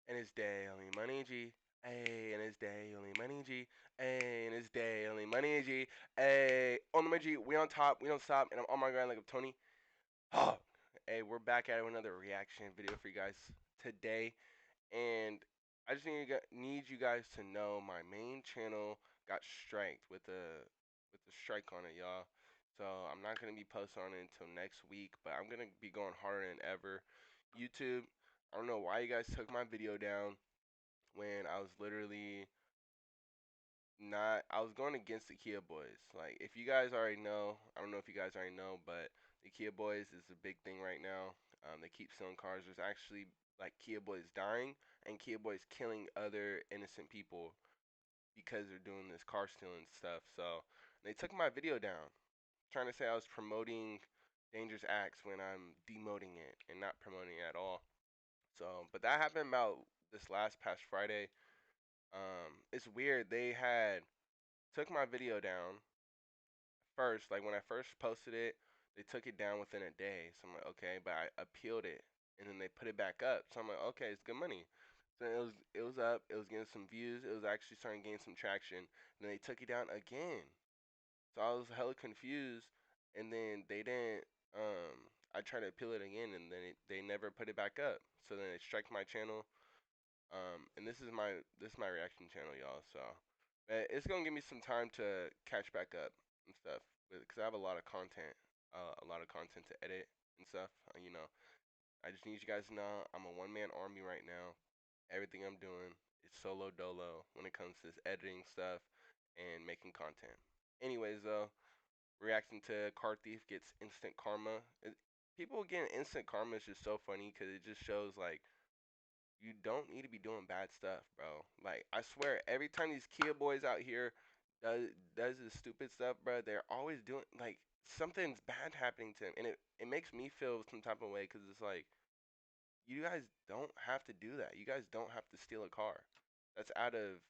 and it's daily money G. Ay, and it's daily money G. Ay, and it's daily money G. Ay, on the money G, we on top, we don't stop, and I'm on my grind like a Tony. Oh, hey, we're back at another reaction video for you guys today, and I just need you guys to know my main channel got striked with the strike on it, y'all. So I'm not gonna be posting on it until next week, but I'm gonna be going harder than ever. YouTube, I don't know why you guys took my video down when I was literally not. I was going against the Kia Boys. Like, if you guys already know, I don't know if you guys already know, but the Kia Boys is a big thing right now. They keep selling cars. There's actually like Kia Boys dying and Kia Boys killing other innocent people because they're doing this car stealing stuff. So they took my video down, trying to say I was promoting dangerous acts when I'm demoting it and not promoting it at all. So, but that happened about this last past Friday. It's weird. They had took my video down first. Like when I first posted it, they took it down within a day. So I'm like, okay, but I appealed it, and then they put it back up. So I'm like, okay, it's good money. So it was up. It was getting some views. It was actually starting to gain some traction. And then they took it down again. So I was hella confused, and then they didn't. I tried to appeal it again, and then they never put it back up. So then it struck my channel. And this is my reaction channel, y'all. So it's gonna give me some time to catch back up and stuff, because I have a lot of content to edit and stuff. I just need you guys to know I'm a one-man army right now. Everything I'm doing is solo dolo when it comes to this editing stuff and making content. Anyways, though, reacting to Car Thief gets instant karma. People getting instant karma is just so funny because it just shows like you don't need to be doing bad stuff, bro. Like I swear, every time these Kia boys out here does this stupid stuff, bro, they're always doing like something's bad happening to them, and it makes me feel some type of way because it's like you guys don't have to do that. You guys don't have to steal a car. That's out of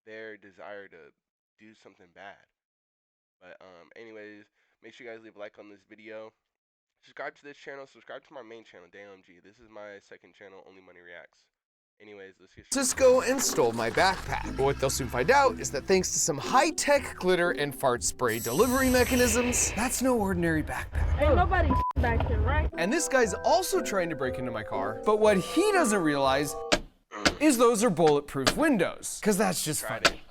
their desire to do something bad. But anyways, make sure you guys leave a like on this video. Subscribe to this channel. Subscribe to my main channel, DayLMG. This is my second channel, Only Money Reacts. Anyways, let's get started. Cisco and stole my backpack. But what they'll soon find out is that thanks to some high-tech glitter and fart spray delivery mechanisms, that's no ordinary backpack. Ain't nobody back here, right? And this guy's also trying to break into my car, but what he doesn't realize is those are bulletproof windows, because that's just funny.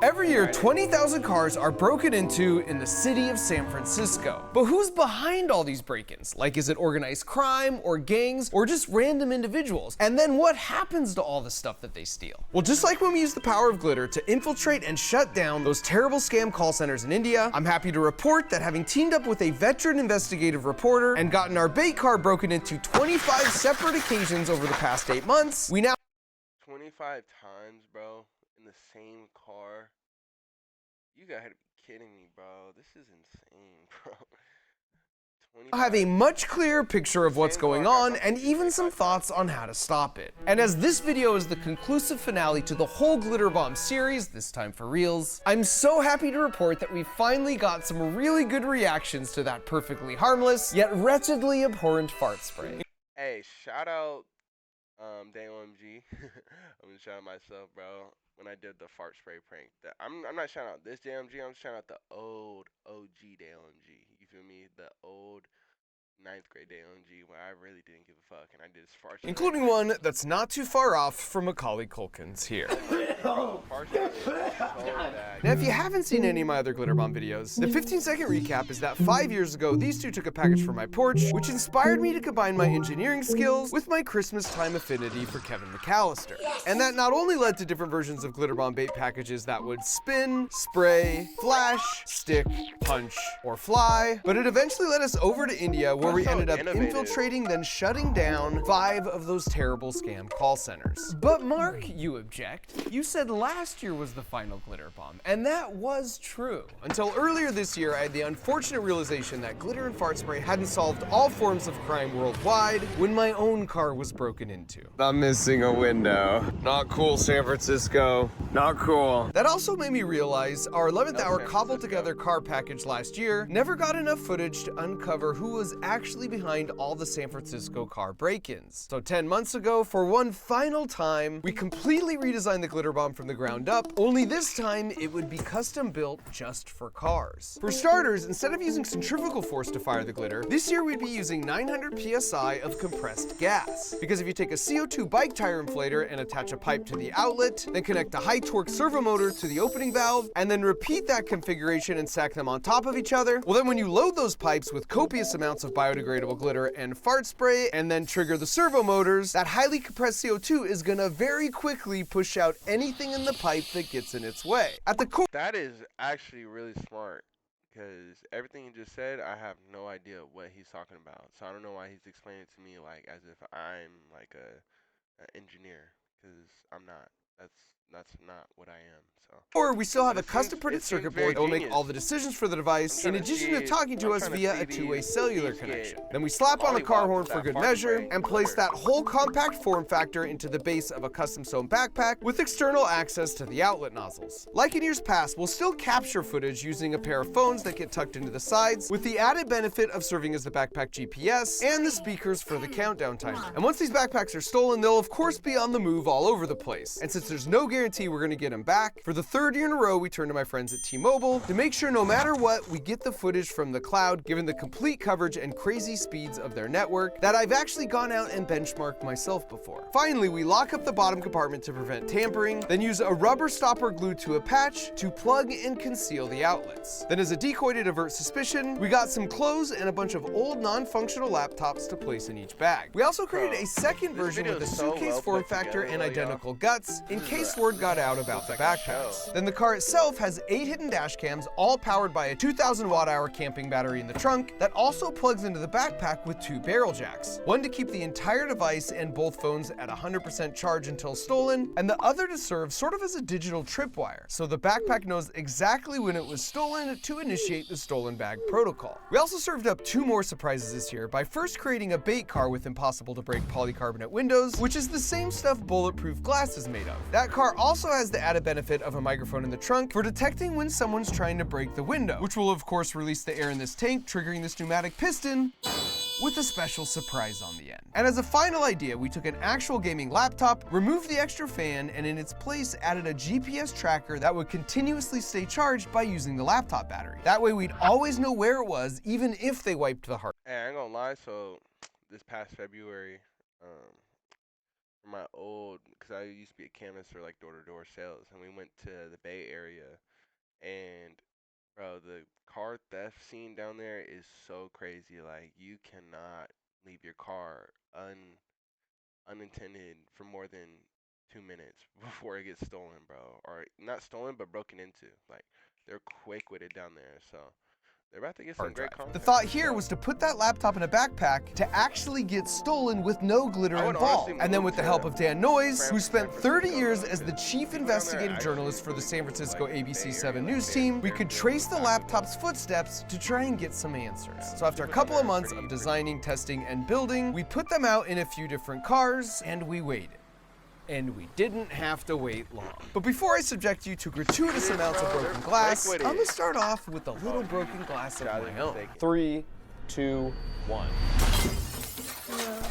Every year, 20,000 cars are broken into in the city of San Francisco. But who's behind all these break-ins? Like, is it organized crime, or gangs, or just random individuals? And then what happens to all the stuff that they steal? Well, just like when we use the power of glitter to infiltrate and shut down those terrible scam call centers in India, I'm happy to report that having teamed up with a veteran investigative reporter and gotten our bait car broken into 25 separate occasions over the past 8 months, we now 25 times, bro, in the same car. You gotta be kidding me, bro. This is insane, bro. have a much clearer picture of what's going on and even some thoughts on how to stop it. And as this video is the conclusive finale to the whole Glitter Bomb series, this time for reals, I'm so happy to report that we finally got some really good reactions to that perfectly harmless, yet wretchedly abhorrent fart spray. Hey, shout out DayOMG. I'm gonna shout out myself, bro. When I did the fart spray prank, I'm not shouting out this DayOMG. I'm shouting out the old OG DayOMG. You feel me? The old ninth grade DayOMG where I really didn't give a fuck and I did this fart spray. Including one that's not too far off from Macaulay Culkin's here. Fart spray is so bad. Now, if you haven't seen any of my other Glitter Bomb videos, the 15-second recap is that 5 years ago, these two took a package from my porch, which inspired me to combine my engineering skills with my Christmas time affinity for Kevin McAllister. And that not only led to different versions of Glitter Bomb bait packages that would spin, spray, flash, stick, punch, or fly, but it eventually led us over to India, where we ended up infiltrating, then shutting down 5 of those terrible scam call centers. But Mark, you object. You said last year was the final Glitter Bomb, and that was true. Until earlier this year, I had the unfortunate realization that glitter and fart spray hadn't solved all forms of crime worldwide when my own car was broken into. I'm missing a window. Not cool, San Francisco. Not cool. That also made me realize our 11th hour cobbled together car package last year never got enough footage to uncover who was actually behind all the San Francisco car break-ins. So 10 months ago, for one final time, we completely redesigned the glitter bomb from the ground up, only this time it would be custom built just for cars. For starters, instead of using centrifugal force to fire the glitter, this year we'd be using 900 psi of compressed gas. Because if you take a CO2 bike tire inflator and attach a pipe to the outlet, then connect a high torque servo motor to the opening valve, and then repeat that configuration and stack them on top of each other, well then when you load those pipes with copious amounts of biodegradable glitter and fart spray, and then trigger the servo motors, that highly compressed CO2 is gonna very quickly push out anything in the pipe that gets in its way. At the core, That is actually really smart, because everything you just said, I have no idea what he's talking about. So I don't know why he's explaining it to me like as if I'm like an engineer, because I'm not. That's not what I am. So. or we still have But a custom printed circuit board that will make all the decisions for the device, in addition to talking to us via a two-way cellular connection. Then we slap on a car horn for good measure, and place that whole compact form factor into the base of a custom sewn backpack with external access to the outlet nozzles. Like in years past, we'll still capture footage using a pair of phones that get tucked into the sides, with the added benefit of serving as the backpack GPS and the speakers for the countdown timer. And once these backpacks are stolen, they'll of course be on the move all over the place. And since there's no guarantee we're gonna get them back, for the third year in a row, we turn to my friends at T-Mobile to make sure no matter what, we get the footage from the cloud, given the complete coverage and crazy speeds of their network that I've actually gone out and benchmarked myself before. Finally, we lock up the bottom compartment to prevent tampering, then use a rubber stopper glued to a patch to plug and conceal the outlets. Then as a decoy to divert suspicion, we got some clothes and a bunch of old non-functional laptops to place in each bag. We also created a second version with a suitcase form factor and identical guts in case word got out about the backpacks. Then the car itself has 8 hidden dash cams, all powered by a 2,000 watt-hour camping battery in the trunk that also plugs into the backpack with 2 barrel jacks. One to keep the entire device and both phones at 100% charge until stolen, and the other to serve sort of as a digital tripwire, so the backpack knows exactly when it was stolen to initiate the stolen bag protocol. We also served up 2 more surprises this year by first creating a bait car with impossible to break polycarbonate windows, which is the same stuff bulletproof glass is made of. That car also has the added benefit of a microphone in the trunk for detecting when someone's trying to break the window, which will of course release the air in this tank, triggering this pneumatic piston with a special surprise on the end. And as a final idea, we took an actual gaming laptop, removed the extra fan, and in its place added a GPS tracker that would continuously stay charged by using the laptop battery. That way we'd always know where it was, even if they wiped the hard. Hey, I ain't gonna lie. So this past February, for my old, because I used to be a canvas for like door-to-door sales, and we went to the Bay Area, and bro, the car theft scene down there is so crazy. Like, you cannot leave your car unattended for more than 2 minutes before it gets stolen, bro. Or not stolen, but broken into. Like, they're quick-witted down there, so they're about to get some great content. The thought here was to put that laptop in a backpack to actually get stolen with no glitter involved. And then with the help of Dan Noyes, who spent 30 years as the chief investigative journalist for the San Francisco ABC7 News team, we could trace the laptop's footsteps to try and get some answers. So after a couple of months of designing, testing, and building, we put them out in a few different cars, and we waited. And we didn't have to wait long. But before I subject you to gratuitous amounts of broken glass, I'm gonna start off with a little broken glass of my own. 3, 2, 1.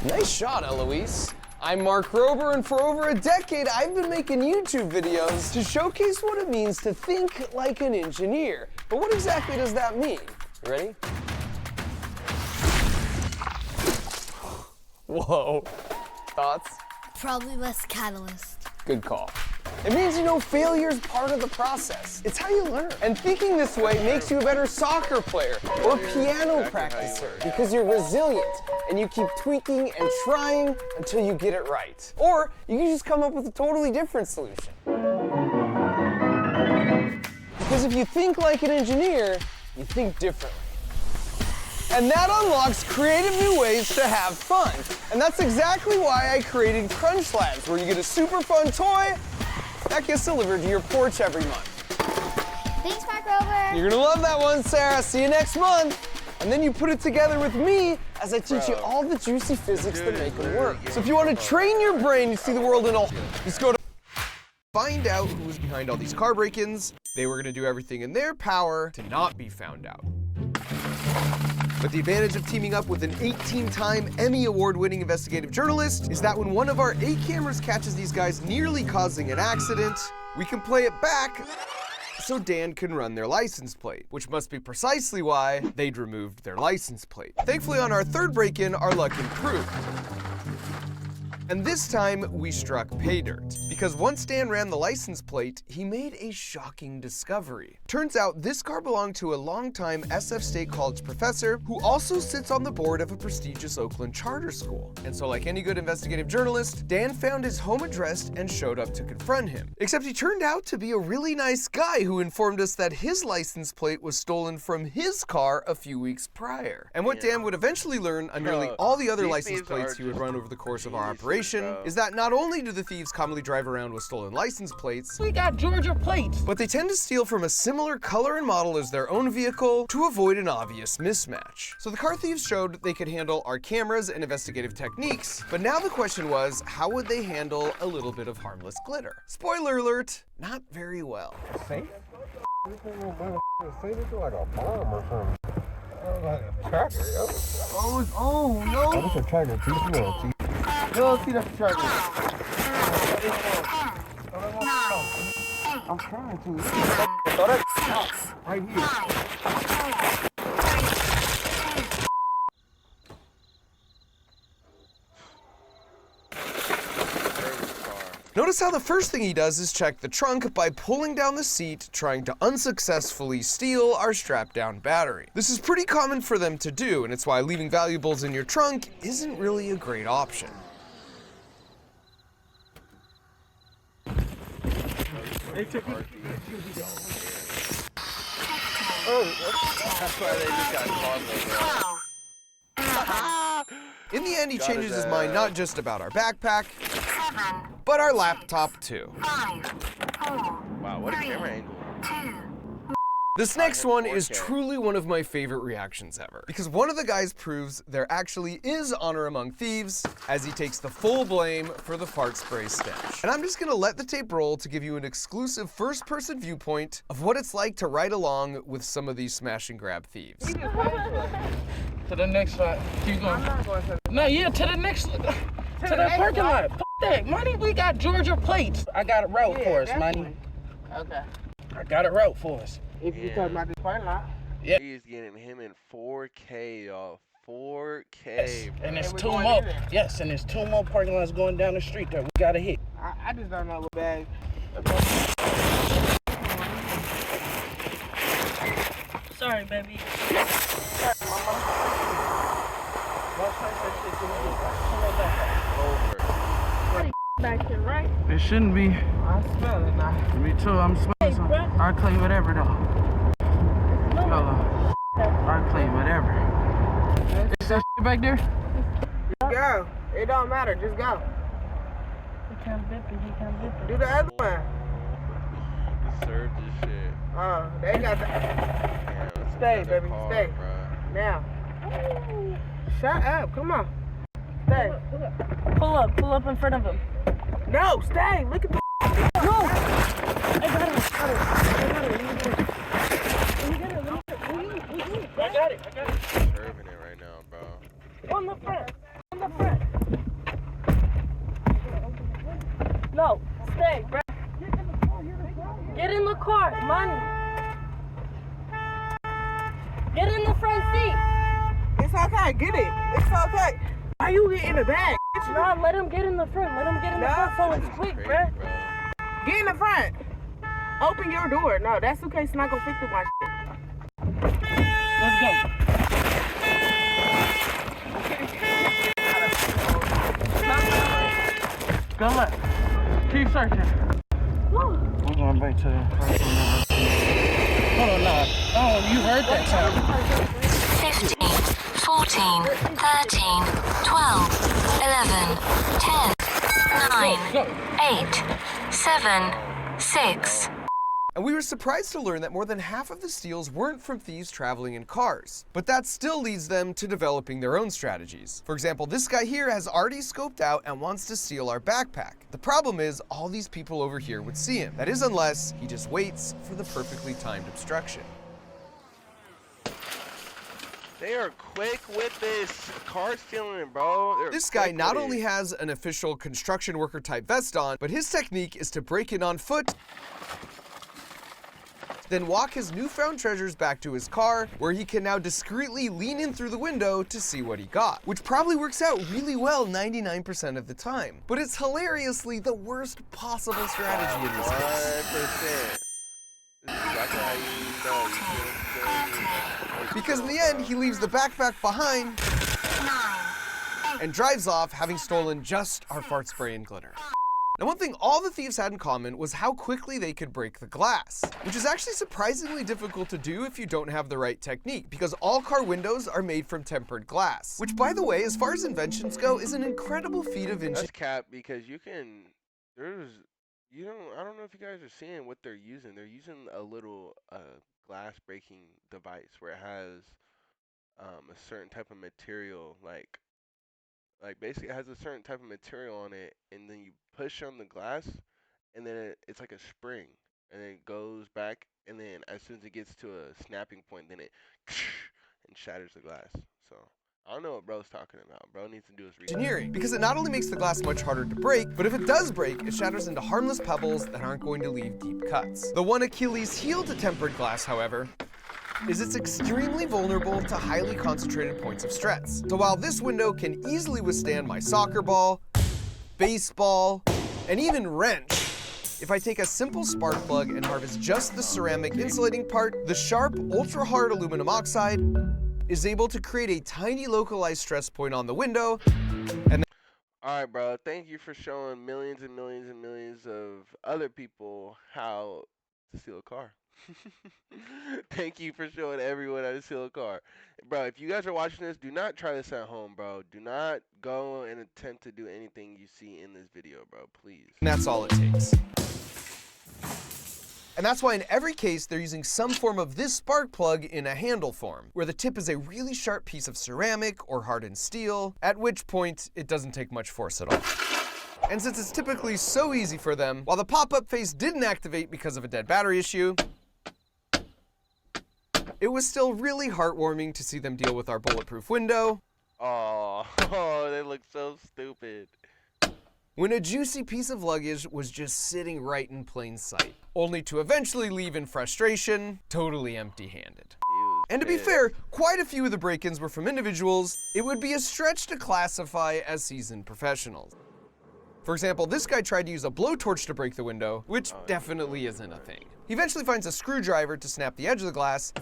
Nice shot, Eloise. I'm Mark Rober, and for over a decade, I've been making YouTube videos to showcase what it means to think like an engineer. But what exactly does that mean? You ready? Whoa. Thoughts? Probably less catalyst. Good call. It means you know failure's part of the process. It's how you learn. And thinking this way makes you a better soccer player or piano practicer because you're resilient and you keep tweaking and trying until you get it right. Or you can just come up with a totally different solution. Because if you think like an engineer, you think differently. And that unlocks creative new ways to have fun. And that's exactly why I created Crunch Labs, where you get a super fun toy that gets delivered to your porch every month. Thanks, Mark Rover. You're gonna love that one, Sarah. See you next month. And then you put it together with me as I teach you all the juicy physics that make them work. So if you want to train your brain to see the world in all, just go to find out who was behind all these car break-ins. They were gonna do everything in their power to not be found out. But the advantage of teaming up with an 18-time Emmy Award-winning investigative journalist is that when one of our 8 cameras catches these guys nearly causing an accident, we can play it back so Dan can run their license plate, which must be precisely why they'd removed their license plate. Thankfully, on our third break-in, our luck improved. And this time, we struck pay dirt. Because once Dan ran the license plate, he made a shocking discovery. Turns out, this car belonged to a longtime SF State College professor who also sits on the board of a prestigious Oakland charter school. And so like any good investigative journalist, Dan found his home address and showed up to confront him. Except he turned out to be a really nice guy who informed us that his license plate was stolen from his car a few weeks prior. And what Dan would eventually learn on nearly all the other license plates he would run over the course of our operation is that not only do the thieves commonly drive around with stolen license plates, we got Georgia plates, but they tend to steal from a similar color and model as their own vehicle to avoid an obvious mismatch. So the car thieves showed they could handle our cameras and investigative techniques, but now the question was, how would they handle a little bit of harmless glitter? Spoiler alert, not very well. Safe? This thing like a bomb or something. Like a tracker, yo. Oh, it's on, no. Oh, this a tracker, too. Come on, T. Yo, see that's the tracker. I'm trying to. Throw that right here. Notice how the first thing he does is check the trunk by pulling down the seat, trying to unsuccessfully steal our strapped-down battery. This is pretty common for them to do, and it's why leaving valuables in your trunk isn't really a great option. That's why they just got caught. In the end, he changes his mind not just about our backpack, but our laptop too. Wow, what a camera angle. This next one is truly one of my favorite reactions ever, because one of the guys proves there actually is honor among thieves as he takes the full blame for the fart spray stench. And I'm just gonna let the tape roll to give you an exclusive first-person viewpoint of what it's like to ride along with some of these smash and grab thieves. to the next spot. Keep going. I'm not going to. No, yeah, to the next. To the parking lot. F that, money. We got Georgia plates. I got a route for us, money. Okay. I got a route for us. If you talk about this parking lot. Yeah. He's getting him in 4K, y'all. 4K. Yes. And there's And we two going more. in there. Yes, and there's two more parking lots going down the street that we gotta hit. I just don't know what bag. Sorry, baby. Back here, right? It shouldn't be. I smell it now. Me too. I'm smelling something. I'll claim whatever though. Hello. I'll claim whatever. Is that shit back there? Go. It don't matter. Just go. He can't bip it. He can't bip it. Do the other one. Serve this shit. They got the. Damn, Stay, baby. car, Stay. bruh. Now. Shut up. Come on. Stay. Pull up in front of him. No, stay. Look at the. No! I got it. Serving it right now, bro. On the front. No, stay, bro. Get in the car, money. Get in the front seat. It's okay. Get it. It's okay. Why you get in the bag? No, let him get in the front. Let him get in the front so it's quick, Crazy, bro. bro. Get in the front. Open your door. No, that suitcase not gonna fit through my shit. Let's go. Go left. Keep searching. We're going back to the first one. Hold on, nah. Oh, you heard that sound. 15, 14, 13, 12, 11, 10, 9, 8, 7, 6. And we were surprised to learn that more than half of the steals weren't from thieves traveling in cars. But that still leads them to developing their own strategies. For example, this guy here has already scoped out and wants to steal our backpack. The problem is, all these people over here would see him. That is, unless he just waits for the perfectly timed obstruction. They are quick with this car stealing, bro. They're This guy quick not with only it. has an official construction worker type vest on, but his technique is to break in on foot, then walk his newfound treasures back to his car, where he can now discreetly lean in through the window to see what he got, which probably works out really well 99% of the time. But it's hilariously the worst possible strategy in this case. 100%. This is exactly how you know you feel. Because in the end, he leaves the backpack behind and drives off, having stolen just our fart spray and glitter. Now, one thing all the thieves had in common was how quickly they could break the glass, which is actually surprisingly difficult to do if you don't have the right technique, because all car windows are made from tempered glass, which, by the way, as far as inventions go, is an incredible feat of engineering. That's cap, because you can, I don't know if you guys are seeing what they're using. They're using a little glass breaking device where it has a certain type of material, like basically it has a certain type of material on it, and then you push on the glass, and then it's like a spring, and then it goes back, and then as soon as it gets to a snapping point, then it and shatters the glass. So I don't know what bro's talking about. Bro needs to do his research. Because it not only makes the glass much harder to break, but if it does break, it shatters into harmless pebbles that aren't going to leave deep cuts. The one Achilles heel to tempered glass, however, is it's extremely vulnerable to highly concentrated points of stress. So while this window can easily withstand my soccer ball, baseball, and even wrench, if I take a simple spark plug and harvest just the ceramic insulating part, the sharp, ultra-hard aluminum oxide is able to create a tiny localized stress point on the window, and Alright, bro, thank you for showing millions and millions and millions of other people how to steal a car. Thank you for showing everyone how to steal a car. Bro, if you guys are watching this, do not try this at home, bro. Do not go and attempt to do anything you see in this video, bro, please. that's all it takes. And that's why in every case, they're using some form of this spark plug in a handle form, where the tip is a really sharp piece of ceramic or hardened steel, at which point it doesn't take much force at all. And since it's typically so easy for them, while the pop-up face didn't activate because of a dead battery issue, it was still really heartwarming to see them deal with our bulletproof window. Oh, they look so stupid. When a juicy piece of luggage was just sitting right in plain sight, only to eventually leave in frustration, totally empty-handed. And to be fair, quite a few of the break-ins were from individuals it would be a stretch to classify as seasoned professionals. For example, this guy tried to use a blowtorch to break the window, which definitely isn't a thing. He eventually finds a screwdriver to snap the edge of the glass,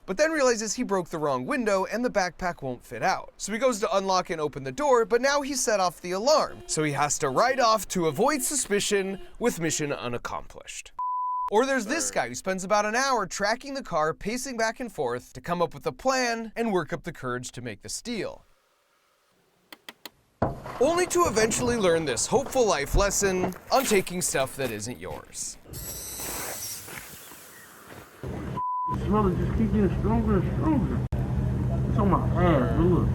but then realizes he broke the wrong window and the backpack won't fit out. So he goes to unlock and open the door, but now he set off the alarm. So he has to ride off to avoid suspicion with mission unaccomplished. Or there's this guy who spends about an hour tracking the car, pacing back and forth to come up with a plan and work up the courage to make the steal. Only to eventually learn this hopeful life lesson on taking stuff that isn't yours. The smell just keeps getting stronger and stronger. It's on my ass, look.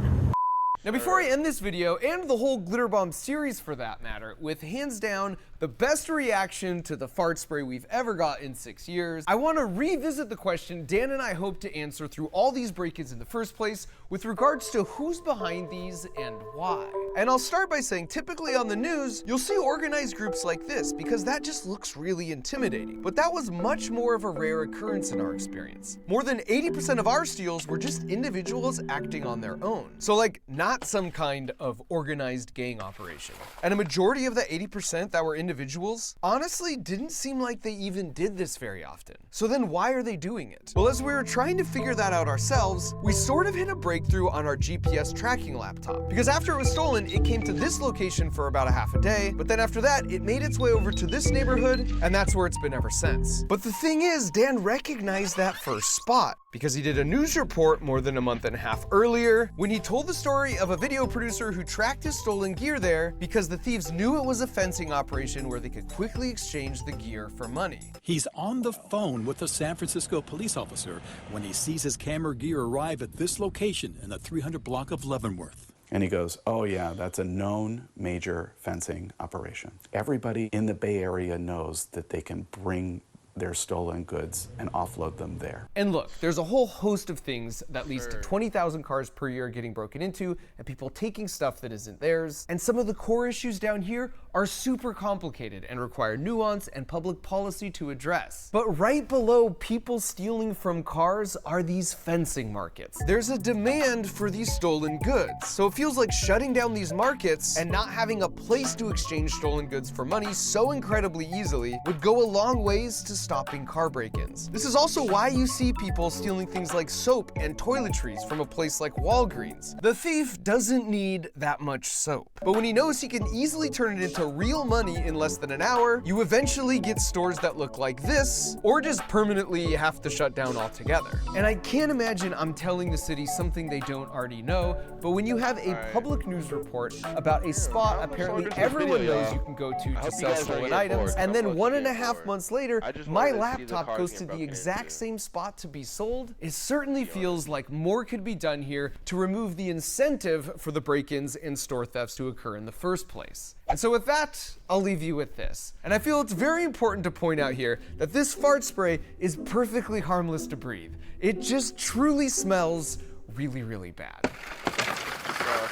Now before I end this video, and the whole Glitter Bomb series for that matter, with hands down the best reaction to the fart spray we've ever got in 6 years, I want to revisit the question Dan and I hope to answer through all these break-ins in the first place with regards to who's behind these and why. And I'll start by saying typically on the news, you'll see organized groups like this because that just looks really intimidating. But that was much more of a rare occurrence in our experience. More than 80% of our steals were just individuals acting on their own. So like not some kind of organized gang operation. And a majority of the 80% that were individuals honestly didn't seem like they even did this very often. So then why are they doing it? Well, as we were trying to figure that out ourselves, we sort of hit a breakthrough on our GPS tracking laptop. Because after it was stolen, it came to this location for about a half a day, but then after that, it made its way over to this neighborhood, and that's where it's been ever since. But the thing is, Dan recognized that first spot because he did a news report more than a month and a half earlier when he told the story of a video producer who tracked his stolen gear there because the thieves knew it was a fencing operation where they could quickly exchange the gear for money. He's on the phone with a San Francisco police officer when he sees his camera gear arrive at this location in the 300 block of Leavenworth. And he goes, oh yeah, that's a known major fencing operation. Everybody in the Bay Area knows that they can bring their stolen goods and offload them there. And look, there's a whole host of things that leads to 20,000 cars per year getting broken into and people taking stuff that isn't theirs. And some of the core issues down here are super complicated and require nuance and public policy to address. But right below people stealing from cars are these fencing markets. There's a demand for these stolen goods. So it feels like shutting down these markets and not having a place to exchange stolen goods for money so incredibly easily would go a long ways to stopping car break-ins. This is also why you see people stealing things like soap and toiletries from a place like Walgreens. The thief doesn't need that much soap. But when he knows he can easily turn it into real money in less than an hour, you eventually get stores that look like this, or just permanently have to shut down altogether. And I can't imagine I'm telling the city something they don't already know, but when you have a public news report about a spot apparently everyone knows you can go to sell stolen items, and then 1.5 months later, my laptop goes to the exact same spot to be sold, it certainly feels like more could be done here to remove the incentive for the break-ins and store thefts to occur in the first place. And so with that, I'll leave you with this. And I feel it's very important to point out here that this fart spray is perfectly harmless to breathe. It just truly smells really, really bad.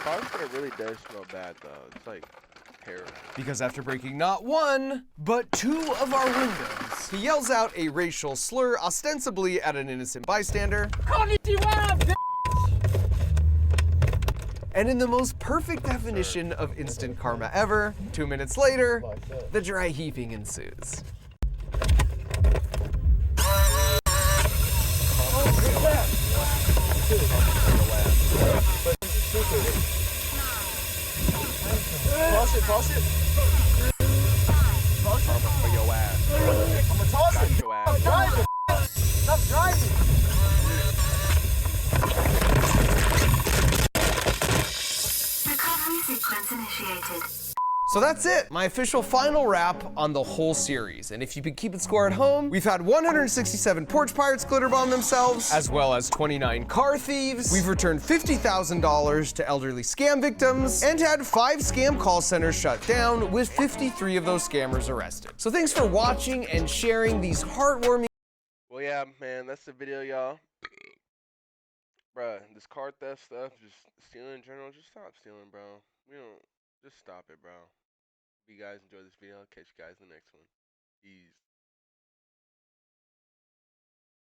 Fart spray really does smell bad though. It's like terrible. Because after breaking not one, but 2 of our windows, he yells out a racial slur ostensibly at an innocent bystander. And in the most perfect definition of instant karma ever, 2 minutes later, the dry heaving ensues. Toss it. Karma for your ass. I'ma toss it. Your ass. Drive it. Stop driving. Recovery sequence initiated. So that's it, my official final wrap on the whole series. And if you've been keeping score at home, we've had 167 porch pirates glitter bomb themselves, as well as 29 car thieves. We've returned $50,000 to elderly scam victims, and had 5 scam call centers shut down, with 53 of those scammers arrested. So thanks for watching and sharing these heartwarming. Well, yeah, man, that's the video, y'all. Bruh, this car theft stuff, just stealing in general, just stop stealing, bro. Just stop it, bro. If you guys enjoyed this video, I'll catch you guys in the next one. Peace.